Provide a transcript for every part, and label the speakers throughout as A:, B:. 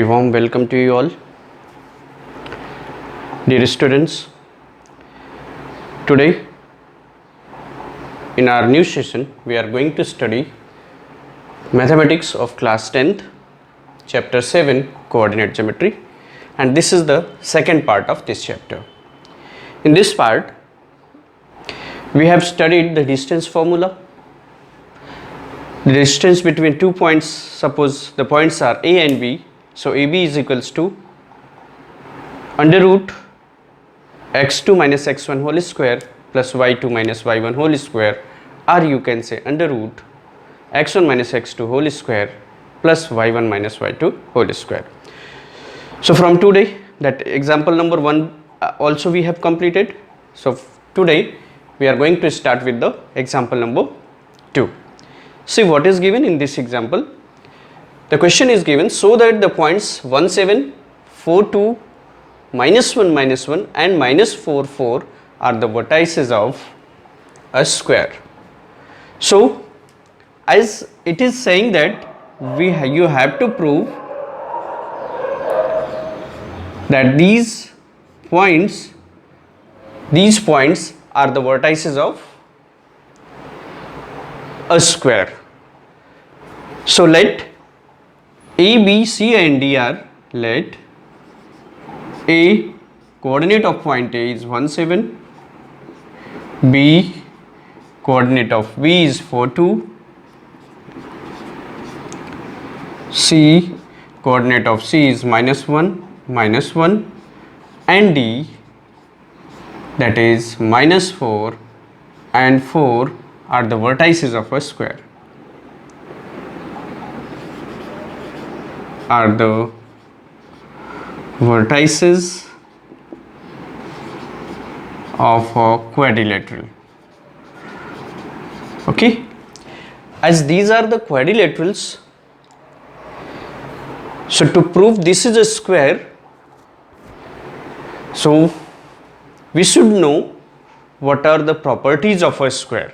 A: Very warm welcome to you all. Dear students, today in our new session we are going to study mathematics of class 10th, chapter 7, coordinate geometry, and this is the second part of this chapter. In this part we have studied the distance formula, the distance between 2 points. Suppose the points are A and B, so AB is equals to under root x2 minus x1 whole square plus y2 minus y1 whole square, or you can say under root x1 minus x2 whole square plus y1 minus y2 whole square. So from today, that example number 1 also we have completed. So today we are going to start with the example number 2. See what is given in this example. The question is given so that the points 1, 7, 4, 2, minus 1, and minus 4, 4 are the vertices of a square. So as it is saying that you have to prove that these points are the vertices of a square. So let A, B, C and D are, let A coordinate of point A is 1, 7, B coordinate of B is 4, 2, C coordinate of C is minus 1, and D, that is minus 4 and 4 are the vertices of a square, are the vertices of a quadrilateral. Okay, as these are the quadrilaterals, so to prove this is a square, so we should know what are the properties of a square,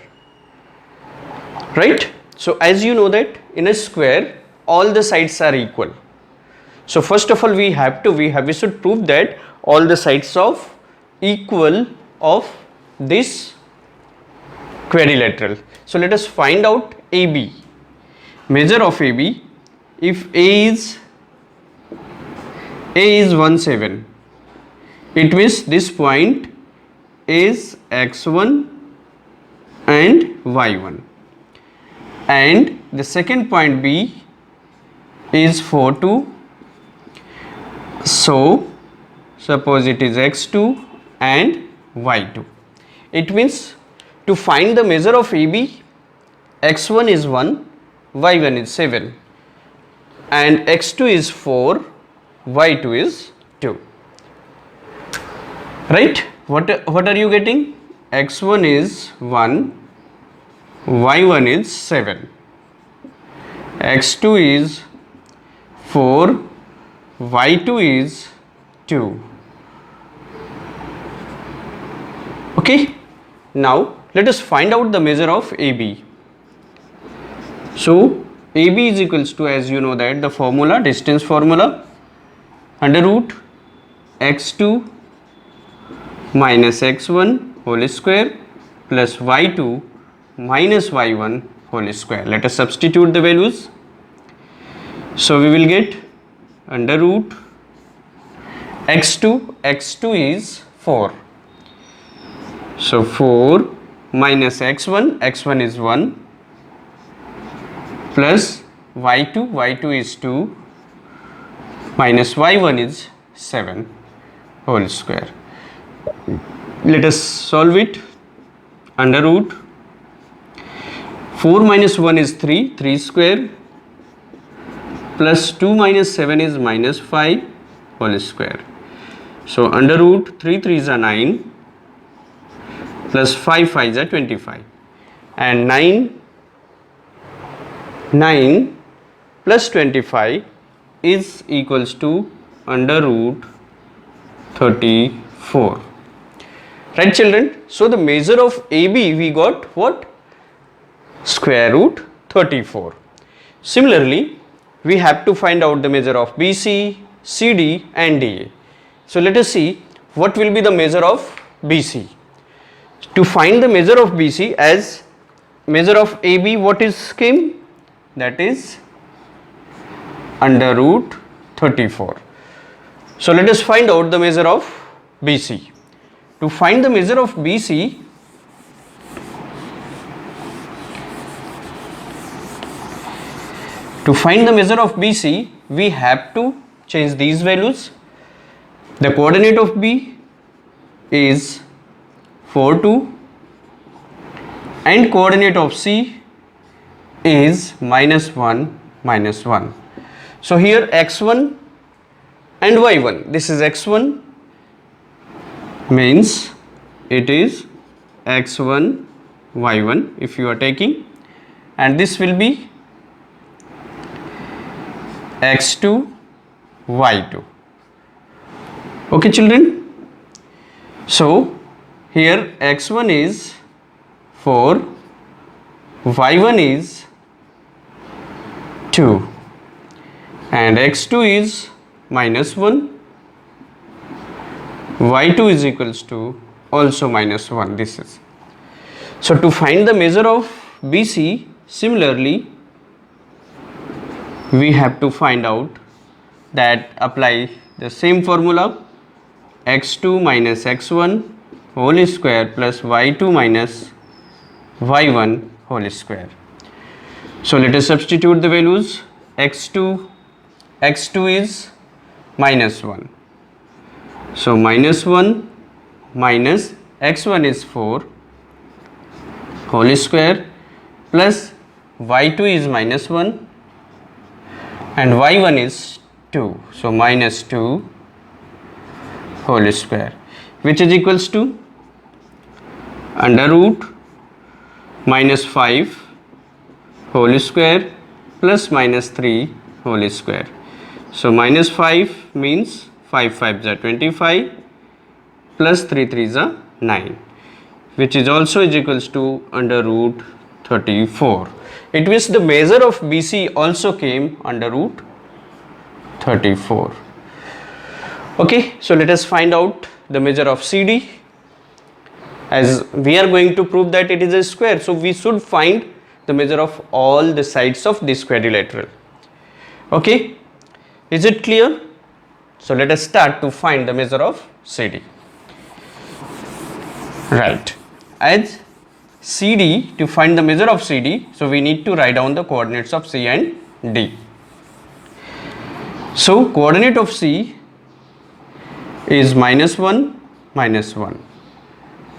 A: right? So as you know that in a square all the sides are equal. So first of all we should prove that all the sides of equal of this quadrilateral. So let us find out AB, measure of AB. If A is 1, 7, it means this point is x1 and y1, and the second point B is 4, 2. So suppose it is x2 and y2. It means to find the measure of AB, x1 is 1, y1 is 7, and x2 is 4, y2 is 2. Right? What are you getting? x1 is 1, y1 is 7, x2 is 4, y2 is 2. Okay, now let us find out the measure of AB. So AB is equals to, as you know that the formula, distance formula, under root x2 minus x1 whole square plus y2 minus y1 whole square. Let us substitute the values. So we will get under root x2 is 4. So 4 minus x1 is 1 plus y2 is 2 minus y1 is 7 whole square. Let us solve it. Under root 4 minus 1 is 3 square plus 2 minus 7 is minus 5 whole square. So under root 3 3s are 9 plus 5 5s are 25, and 9 plus 25 is equals to under root 34. Right children? So the measure of AB we got what? Square root 34. Similarly, we have to find out the measure of BC, CD and DA. So let us see what will be the measure of BC. To find the measure of BC, as measure of AB, what is came? That is under root 34. So let us find out the measure of BC. To find the measure of BC, we have to change these values. The coordinate of B is 4, 2 and coordinate of C is -1, -1. So here x1 and y1, this is x1, means it is x1 y1 if you are taking, and this will be x2 y2. Okay children, so here x1 is 4, y1 is 2 and x2 is -1, y2 is equals to also -1. This is, so to find the measure of BC, similarly we have to find out that apply the same formula, x2 minus x1 whole square plus y2 minus y1 whole square. So let us substitute the values. x2 is -1, so -1 minus x1 is 4 whole square plus y2 is -1 and y1 is 2, so -2 whole square, which is equals to under root -5 whole square plus -3 whole square. So -5 means 5 5s are 25 plus 3 3s are 9, which is also is equals to under root 34. It means the measure of BC also came under root 34. Okay, so let us find out the measure of CD. As we are going to prove that it is a square, so we should find the measure of all the sides of this quadrilateral. Okay, is it clear? So let us start to find the measure of CD. Right, as CD, to find the measure of CD, so we need to write down the coordinates of C and D. So coordinate of C is -1, -1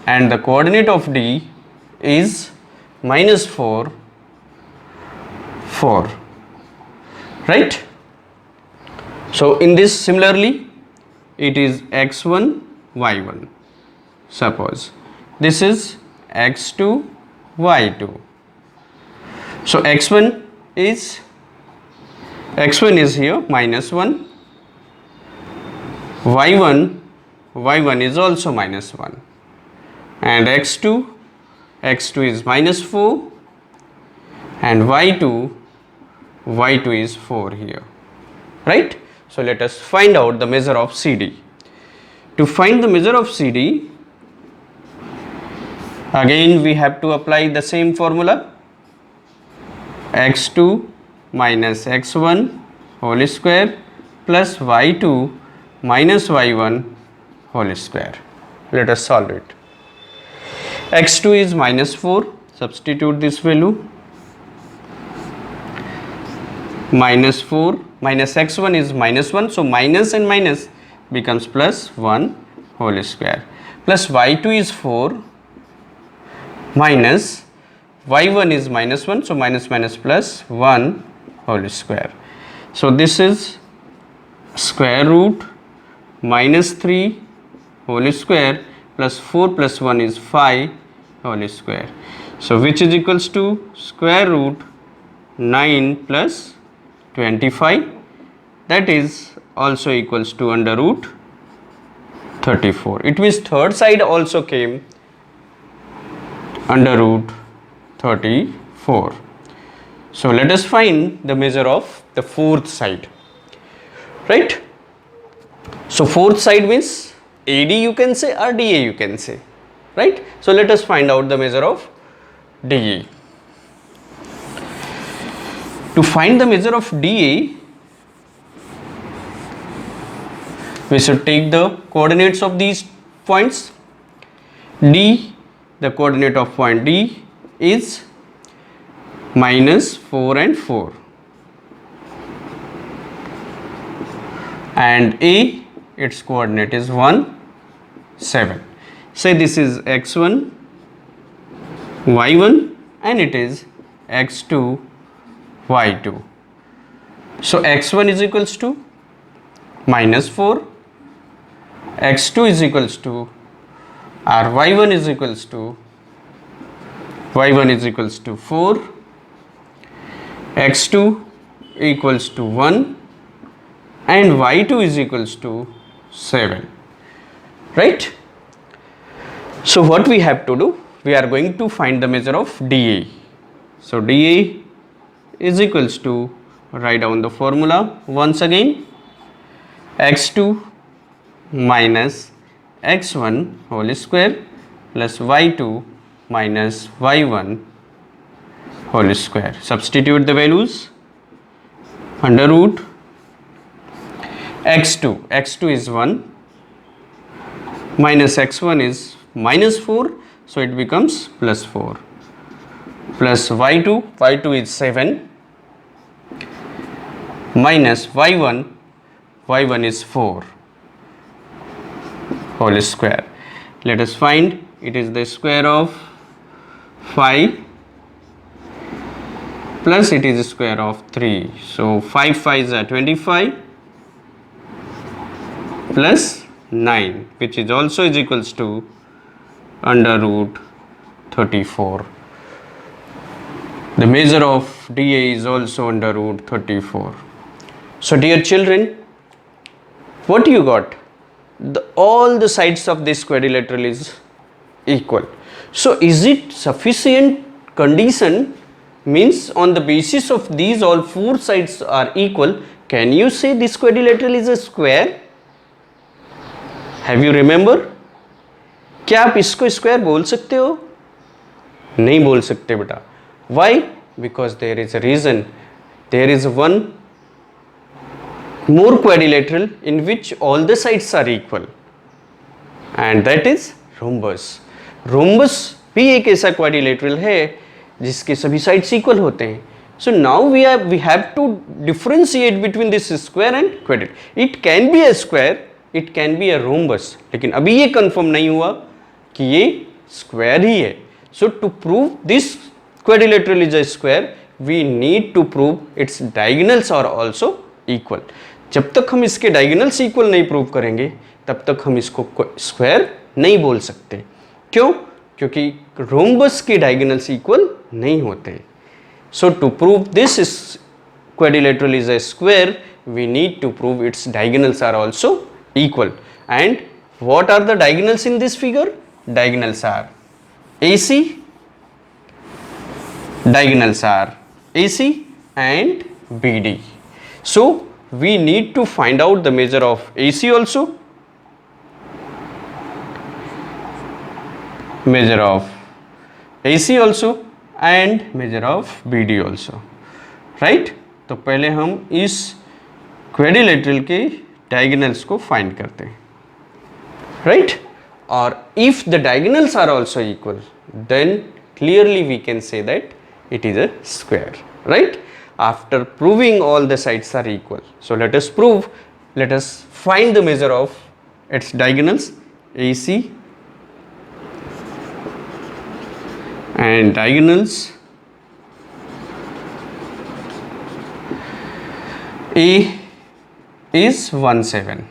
A: and the coordinate of D is -4, 4, right? So in this similarly it is x1 y1, suppose this is x2 y2. So x1 is here -1, y1 is also -1 and x2 is -4 and y2 is 4 here, right? So let us find out the measure of CD. To find the measure of CD, again we have to apply the same formula, x2 minus x1 whole square plus y2 minus y1 whole square. Let us solve it. x2 is -4, substitute this value, -4 minus x1 is -1, so minus and minus becomes +1 whole square plus y2 is 4 minus y1 is -1, so minus +1 whole square. So this is square root -3 whole square plus 4 plus 1 is 5 whole square. So which is equals to square root 9 plus 25, that is also equals to under root 34. It means third side also came under root 34. So let us find the measure of the fourth side, right? So fourth side means AD you can say or DA you can say, right? So let us find out the measure of DA. To find the measure of DA, we should take the coordinates of these points. D, the coordinate of point D is -4 and 4, and A, its coordinate is 1, 7. Say this is x1, y1, and it is x2, y2. So x1 is equals to -4, x2 is equals to, or y1 is equals to 4, x2 equals to 1, and y2 is equals to 7, right? So what we have to do, we are going to find the measure of DA. So DA is equals to, write down the formula once again, x2 minus x1 whole square plus y2 minus y1 whole square. Substitute the values. Under root x2 is 1, minus x1 is -4, so it becomes +4, plus y2 is 7, minus y1 is 4 whole square. Let us find, it is the square of 5 plus it is the square of 3. So 5 5s are 25 plus 9, which is also is equals to under root 34. The measure of DA is also under root 34. So dear children, what you got? All the sides of this quadrilateral is equal. So is it sufficient condition, means on the basis of these all four sides are equal, can you say this quadrilateral is a square? Have you remember? क्या आप इसको square बोल सकते हो? नहीं बोल सकते बेटा. Why? Because there is a reason. There is one more quadrilateral in which all the sides are equal, and that is rhombus. Rhombus भी एक ऐसा quadrilateral है जिसके सभी sides equal होते हैं. So now we have to differentiate between this square and quadrilateral. It can be a square, it can be a rhombus, लेकिन अभी ये confirm नहीं हुआ कि ये square ही है. So to prove this quadrilateral is a square, we need to prove its diagonals are also equal. जब तक हम इसके diagonals equal नहीं prove करेंगे तब तक हम इसको square नहीं बोल सकते. क्यों? क्योंकि rhombus के diagonals equal नहीं होते. So to prove this is quadrilateral is a square, we need to prove its diagonals are also equal. And what are the diagonals in this figure? Diagonals are AC, diagonals are AC and BD. So we need to find out the measure of AC also, measure of AC also and measure of BD also, right? तो पहले हम इस क्वेड्रिलेटरल के diagonals को find करते हैं, right? और if the diagonals are also equal, then clearly we can say that it is a square, right? After proving all the sides are equal, so let us prove, let us find the measure of its diagonals. AC and diagonals, A is 1 7,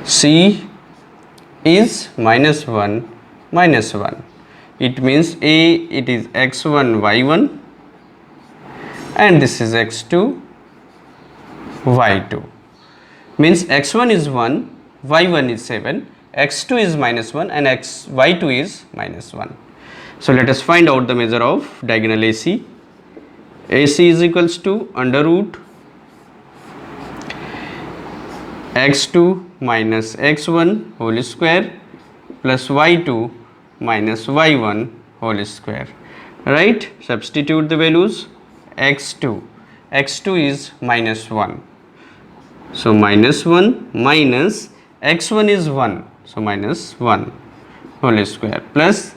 A: C is -1 -1. It means A, it is x1 y1 and this is x2 y2. Means x1 is 1, y1 is 7, x2 is -1 and y2 is -1. So let us find out the measure of diagonal AC. AC is equals to under root x2 minus x1 whole square plus y2 minus y1 whole square, right? Substitute the values. x2 is minus 1, so minus 1 minus x1 is 1, so minus 1 whole square plus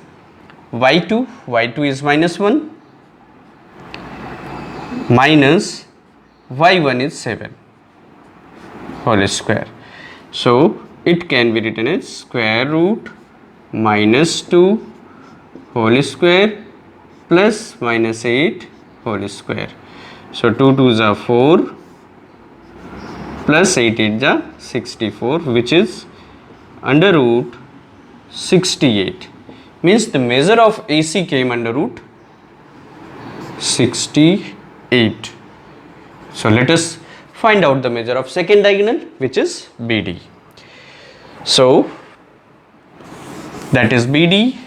A: y2 is minus 1 minus y1 is 7 whole square. So it can be written as square root minus 2 whole square plus minus 8 whole square. So 2 2s are 4 plus 8 8s are 64, which is under root 68. Means the measure of AC came under root 68. So let us find out the measure of second diagonal, which is BD. So that is BD.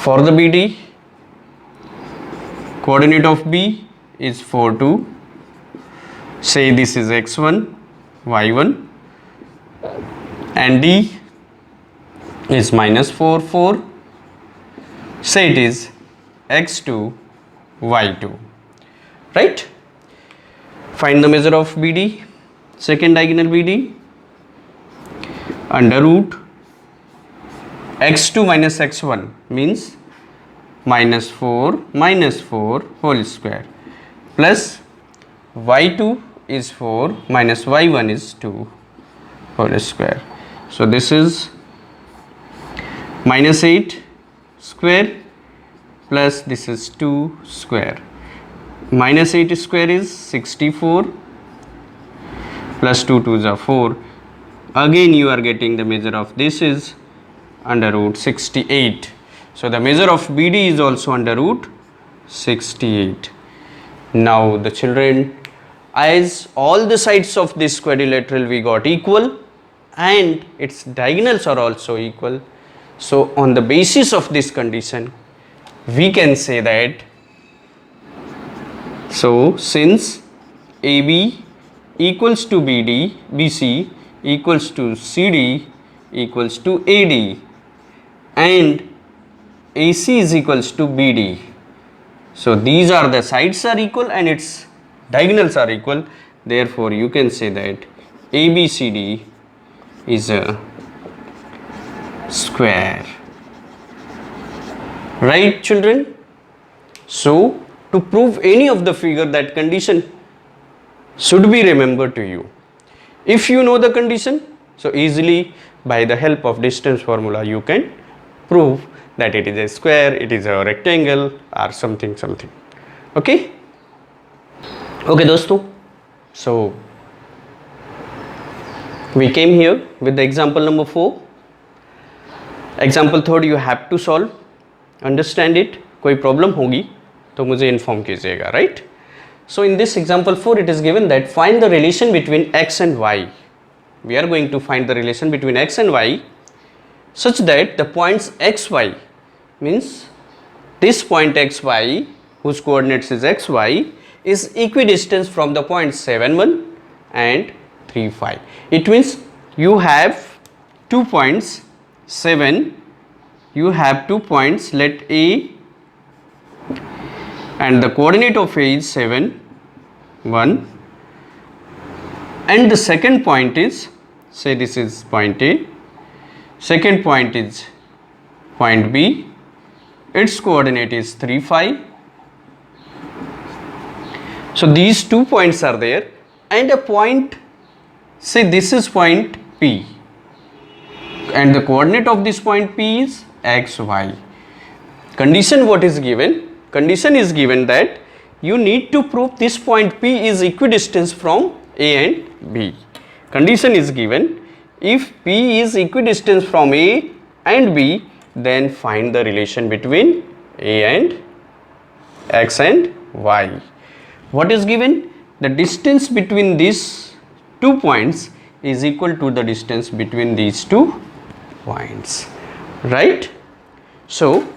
A: For the BD, coordinate of B is 4 2. Say this is x1, y1, and D is minus 4 4. Say it is x2, y2, right? Find the measure of BD, second diagonal BD, under root x2 minus x1 means minus 4 whole square plus y2 is 4 minus y1 is 2 whole square. So this is minus 8 square plus this is 2 square. Minus 8 square is 64 plus 2 2s are 4. Again you are getting the measure of this is under root 68. So the measure of BD is also under root 68. Now the children, as all the sides of this quadrilateral we got equal and its diagonals are also equal, so on the basis of this condition we can say that, so since AB equals to BD, BC equals to CD equals to AD and AC is equals to BD, so these are the sides are equal and its diagonals are equal, therefore you can say that ABCD is a square, right children? So to prove any of the figure, that condition should be remembered to you. If you know the condition, so easily by the help of distance formula you can prove that it is a square, it is a rectangle or something. Okay दोस्तों, so we came here with the example number 4. Example third you have to solve, understand it. कोई problem होगी तो मुझे inform कीजिएगा, right? So in this example 4 it is given that find the relation between x and y. We are going to find the relation between x and y such that the points xy, means this point xy whose coordinates is xy is equidistant from the points 7 1 and 3 5. It means you have 2 points 7, you have 2 points, let A and the coordinate of A is 7 1 and the second point is, say this is point A, second point is point B, its coordinate is 3 5. So these 2 points are there and a point, say this is point P and the coordinate of this point P is xy. Condition what is given? Condition is given that you need to prove this point P is equidistant from A and B. Condition is given, if P is equidistant from A and B, then find the relation between A and x and y. What is given? The distance between these 2 points is equal to the distance between these 2 points, right? So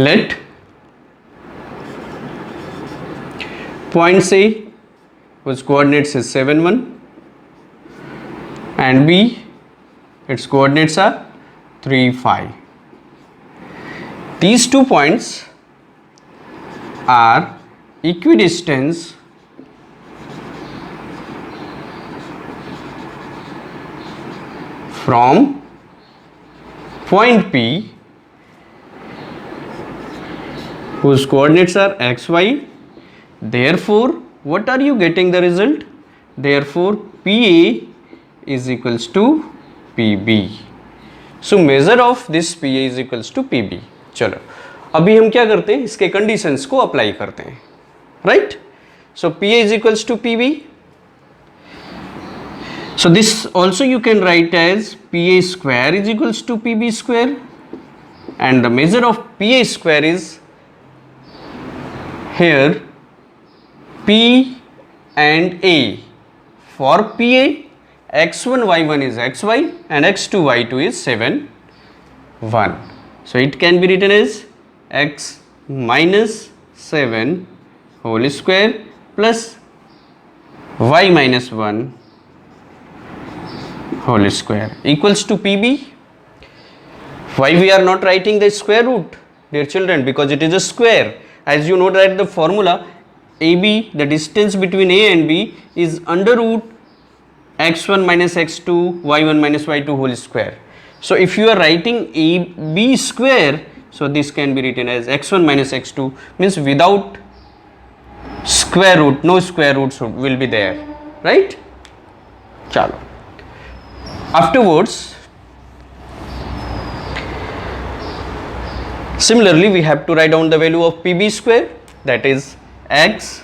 A: let points A whose coordinates is 7 1 and B its coordinates are 3 5. These 2 points are equidistant from point P whose coordinates are x y. Therefore, what are you getting the result? Therefore, PA is equals to PB. So measure of this PA is equals to PB. चलो अभी हम क्या करते हैं, इसके conditions को apply करते हैं, right? So PA is equals to PB. So this also you can write as PA square is equals to PB square, and the measure of PA square is here P and A. For PA, x1 y1 is xy and x2 y2 is 7 1. So it can be written as x minus 7 whole square plus y minus 1 whole square equals to PB. Why we are not writing the square root, dear children? Because it is a square. As you know that the formula AB, the distance between A and B is under root x1 minus x2 y1 minus y2 whole square. So if you are writing AB square, so this can be written as x1 minus x2, means without square root, no square roots will be there, right? Chalo. Afterwards, similarly we have to write down the value of PB square, that is x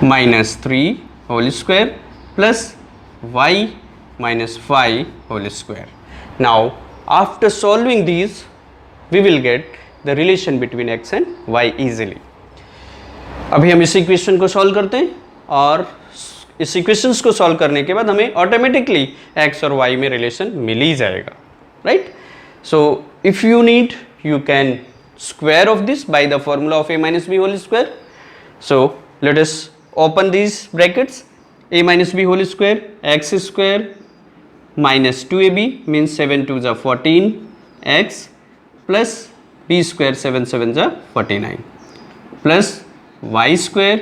A: minus 3 whole square plus y minus 5 whole square. Now after solving these we will get the relation between x and y easily. अभी हम इस equation को solve करते हैं और इस equations को solve करने के बाद हमें ऑटोमेटिकली x और y में रिलेशन मिल ही जाएगा, right? So if you need you can square of this by the formula of a minus b whole square. So let us open these brackets. A minus b whole square x square minus 2ab means 7 2s are 14 x plus b square 7 7s are 49 plus y square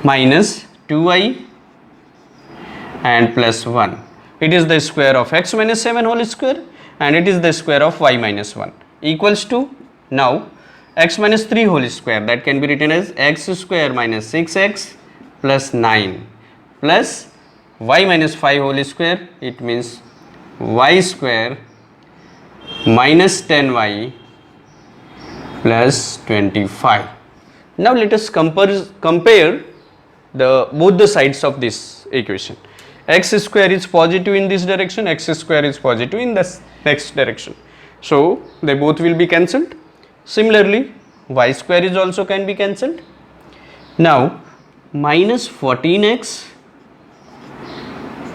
A: minus 2y and plus 1. It is the square of x minus 7 whole square and it is the square of y minus 1 equals to, now x minus 3 whole square, that can be written as x square minus 6x plus 9 plus y minus 5 whole square, it means y square minus 10y plus 25. Now let us compare both the sides of this equation. X square is positive in this direction, x square is positive in this next direction, so they both will be cancelled. Similarly y square is also can be cancelled. Now minus 14x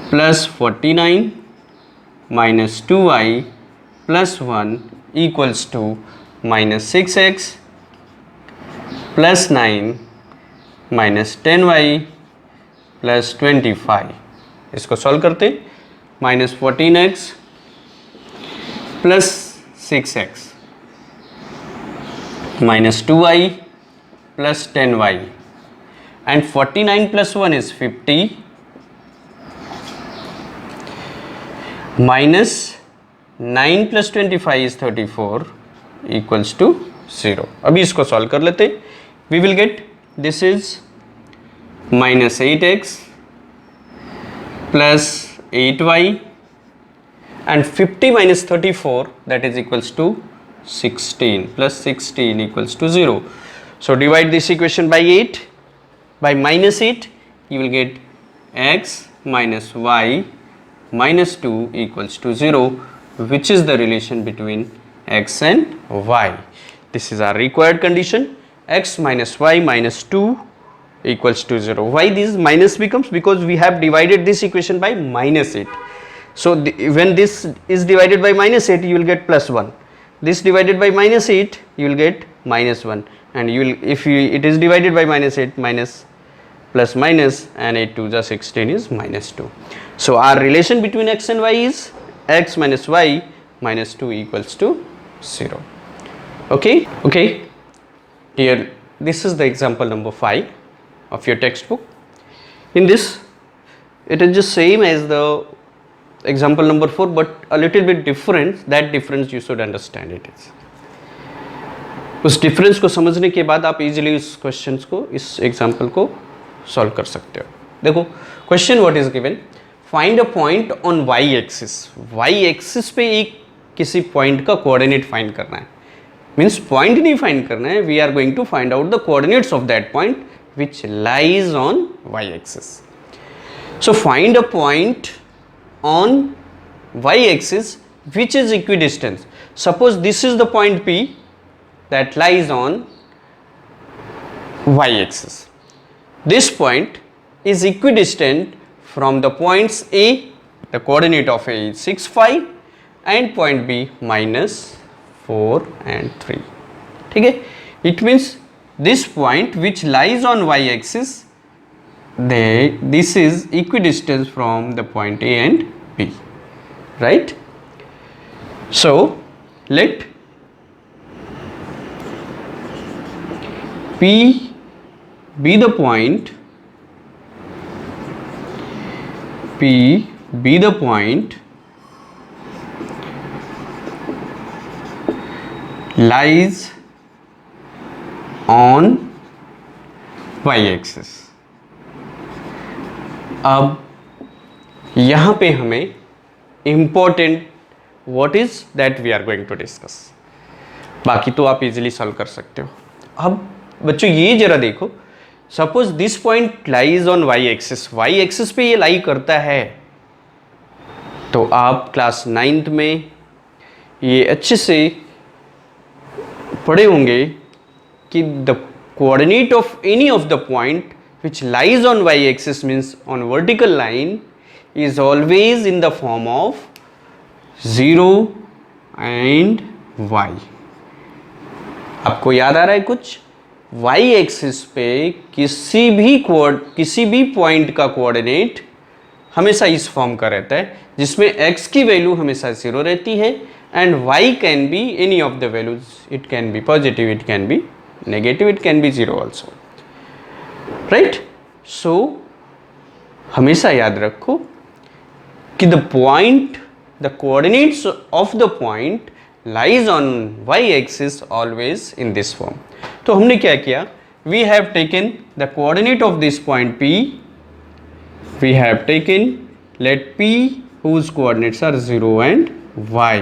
A: plus 49 minus 2y plus 1 equals to minus 6x plus 9 minus 10y plus 25. इसको solve करते, minus 14x plus 6x minus 2y plus 10y, and 49 plus 1 is 50 minus 9 plus 25 is 34 equals to 0. अभी इसको solve कर लेते, we will get this is minus 8x plus 8y and 50 minus 34, that is equals to 16 plus 16 equals to 0. So divide this equation by 8, by minus 8 you will get x minus y minus 2 equals to 0, which is the relation between x and y. This is our required condition, x minus y minus 2 equals to 0. Why this minus becomes? Because we have divided this equation by minus 8. So when this is divided by minus 8 you will get plus 1. this divided by minus 8, you will get minus 1, and you will, if you, it is divided by minus 8, minus plus minus, and 8 to the 16 is minus 2. So our relation between x and y is x minus y minus 2 equals to 0. Okay, okay. Here, this is the example number 5 of your textbook. In this, it is just same as the example number 4, but a little bit different. That difference you should understand it is. उस difference को समझने के बाद आप easily उस questions को, इस example को सॉल्व कर सकते हो. देखो question what is given, find a point on Y axis. Y axis पे एक किसी पॉइंट का कोऑर्डिनेट फाइंड करना है. मीन्स पॉइंट नहीं फाइंड करना है, we are going to find out the coordinates of that point which lies on Y axis. So find a point on Y axis which is equidistant. Suppose this is the point P that lies on y axis. This point is equidistant from the points A, the coordinate of A is 6, 5, and point B minus 4 and 3. Okay? It means this point which lies on y axis, this is equidistant from the point A and B, right? So let P be the point, P be the point lies on y axis. अब यहाँ पे हमें important what is that we are going to discuss. बाकी तो आप easily solve कर सकते हो. अब बच्चों ये जरा देखो, suppose this point lies on Y axis, Y axis पे ये लाई करता है, तो आप क्लास 9th में ये अच्छे से पढ़े होंगे कि the coordinate of any of the point which lies on Y axis means on vertical line is always in the form of 0 and y. आपको याद आ रहा है कुछ? y एक्सिस पे किसी भी पॉइंट का कोऑर्डिनेट हमेशा इस फॉर्म का रहता है, जिसमें x की वैल्यू हमेशा 0 रहती है and y can be any of the values. It can be positive, it can be negative, it can be 0 also, right? So हमेशा याद रखो कि the coordinates of the point lies on y axis always in this form. तो हमने क्या किया? We have taken the coordinate of this point P. We have taken let P whose coordinates are 0 and y.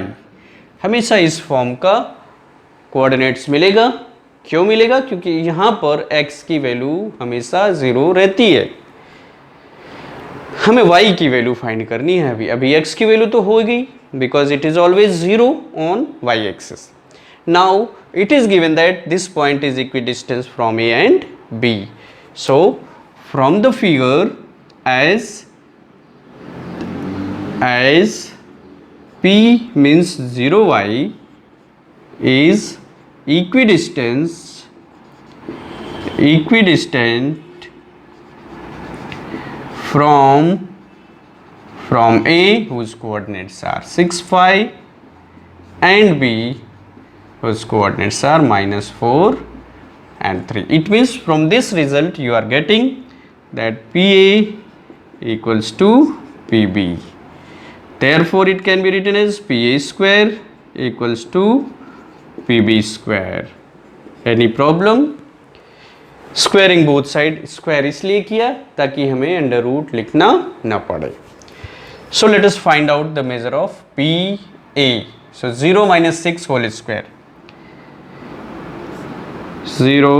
A: हमेशा इस form का coordinates मिलेगा. क्यों मिलेगा? क्योंकि यहाँ पर x की वैल्यू हमेशा 0 रहती है. हमें y की वैल्यू फाइंड करनी है. अभी x की वैल्यू तो हो गई because it is always 0 on y axis. Now it is given that this point is equidistance from A and B. So from the figure as P means 0y is equidistant from A whose coordinates are 6, 5 and B whose coordinates are minus 4 and 3. It means from this result you are getting that PA equals to PB. Therefore it can be written as PA square equals to PB square. Any problem? Squaring both side. Square इसलिए किया ताकि हमें under root लिखना ना पड़े. So let us find out the measure of PA. So 0 minus 6 whole square. 0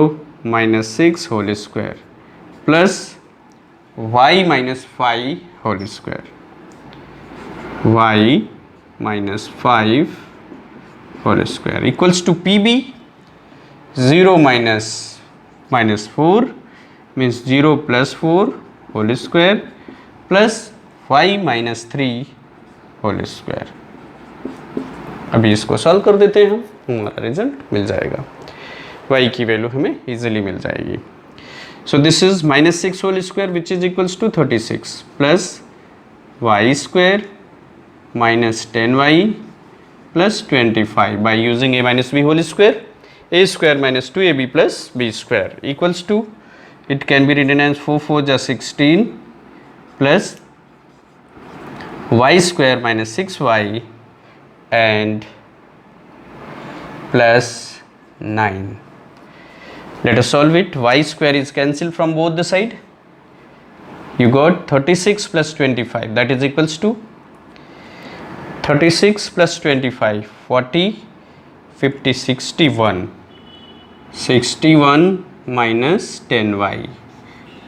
A: minus 6 whole square plus y minus 5 whole square. Y minus 5 whole square equals to PB. 0 minus 4 means 0 plus 4 whole square plus 5 minus 3 whole square. अभी इसको solve कर देते हैं हम, हमारा result मिल जाएगा, y की value हमें इजीली मिल जाएगी। So this is -6 whole square which is equals to 36 plus y square minus 10y plus 25 by using a minus b whole square, a square minus 2ab plus b square equals to, it can be written as 4 4 जा 16 plus y square minus 6y and plus 9. Let us solve it. Y square is cancelled from both the side. You got 36 plus 25, that is equals to 36 plus 25 40 50 61 61 minus 10y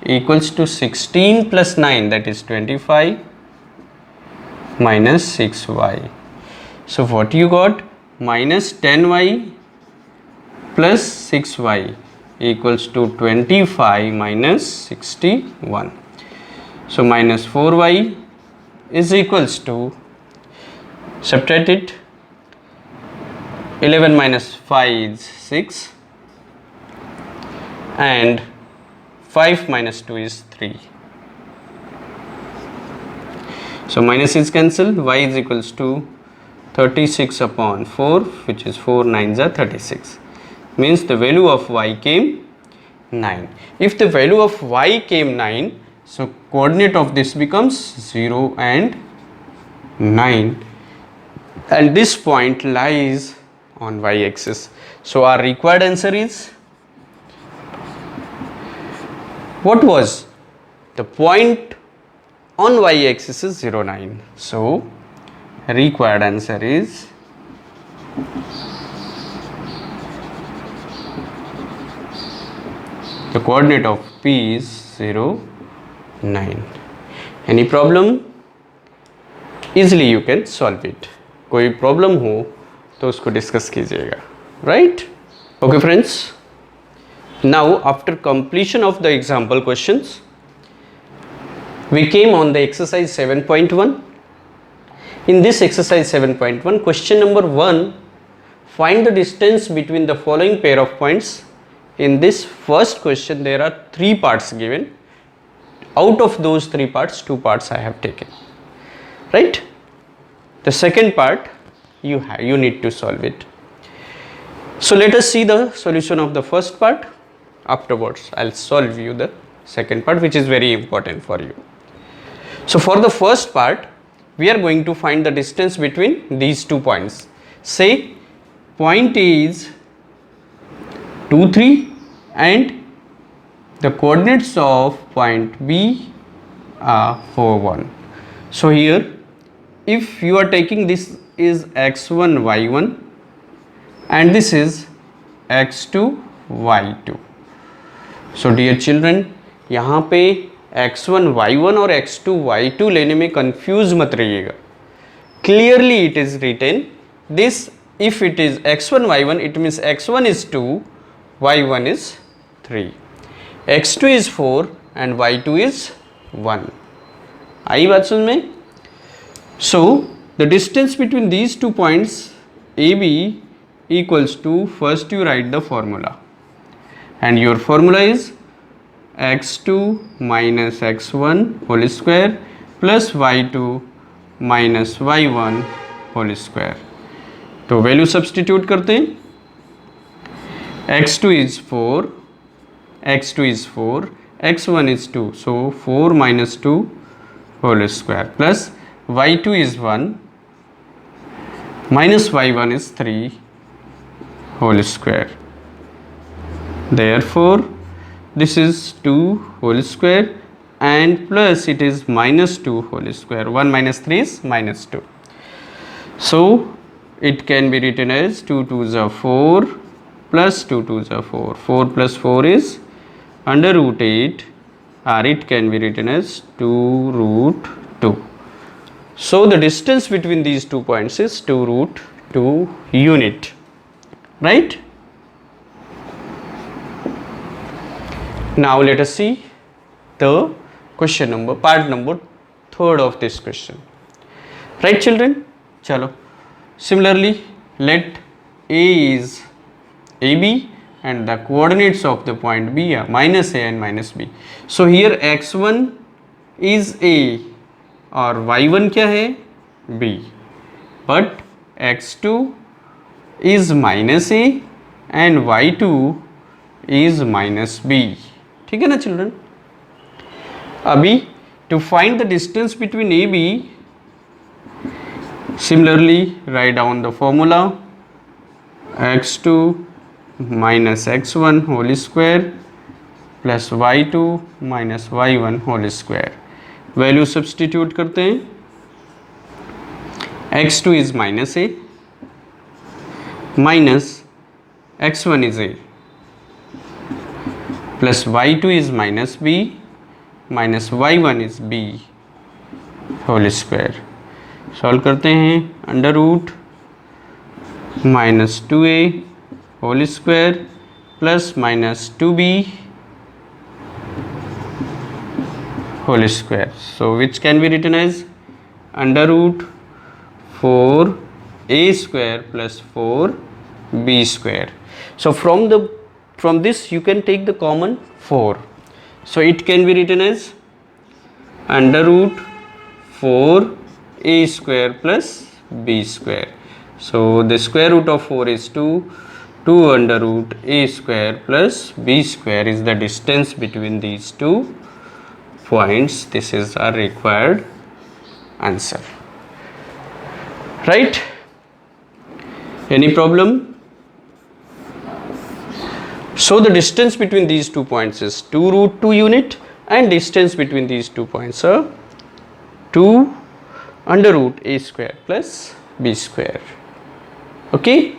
A: equals to 16 plus 9, that is 25 minus 6y. So what you got? Minus 10y plus 6y equals to 25 minus 61. So minus 4y is equals to, subtract it, 11 minus 5 is 6 and 5 minus 2 is 3. So minus is cancelled, y is equals to 36 upon 4, which is 4 9s are 36, means the value of y came 9. If the value of y came 9, so coordinate of this becomes 0 and 9, and this point lies on y axis. So our required answer is, what was the point on y axis is 0 9. So required answer is the coordinate of P is 0 9. Any problem? Easily you can solve it. कोई problem हो तो उसको discuss कीजिएगा, right? Okay friends, now after completion of the example questions, we came on the exercise 7.1. In this exercise 7.1, question number 1, find the distance between the following pair of points. In this first question there are 3 parts given. Out of those 3 parts, 2 parts I have taken, right? The second part you need to solve it. So let us see the solution of the first part. Afterwards I'll solve you the second part, which is very important for you. So for the first part, we are going to find the distance between these 2 points. Say point A is 2 3 and the coordinates of point B are 4 1. So here if you are taking, this is x1 y1 and this is x2 y2. So dear children, यहाँ पे x1 y1 और x2 y2 लेने में confuse मत रहिएगा. Clearly it is written this, if it is x1 y1, it means x1 is 2, y1 is 3, x2 is 4 and y2 is 1. आई बात समझ में? So the distance between these 2 points AB equals to, first you write the formula, and your formula is x2 minus x1 whole square plus y2 minus y1 whole square. तो value substitute करते हैं. x2 is 4, x2 is 4, x1 is 2, so 4 minus 2 whole square plus y2 is 1 minus y1 is 3 whole square. Therefore this is 2 whole square and plus it is minus 2 whole square. 1 minus 3 is minus 2. So it can be written as 2 2s are 4 plus 2 2s are 4. 4 plus 4 is under root 8, or it can be written as 2 root 2. So the distance between these 2 points is 2 root 2 unit, right? Now let us see the question number, part number 3rd of this question, right children? Chalo. Similarly let A is AB and the coordinates of the point B are minus A and minus B. So here x1 is A और y1 क्या है B, but x2 is minus A and y2 is minus B. ठीक है ना children? अभी to find the distance between AB, similarly write down the formula x2 minus x1 whole square plus y2 minus y1 whole square. Value substitute करते हैं. x2 is minus a minus x1 is a plus y2 is minus b minus y1 is b whole square. Solve करते हैं. Under root minus 2a whole square plus minus 2b whole square. So which can be written as under root 4a square plus 4b square. So from this you can take the common 4. So it can be written as under root 4a square plus b square. So the square root of 4 is 2. 2 under root a square plus b square is the distance between these two points. This is our required answer. Right? Any problem? So the distance between these 2 points is 2 root 2 unit and distance between these 2 points are 2 under root a square plus b square. Okay?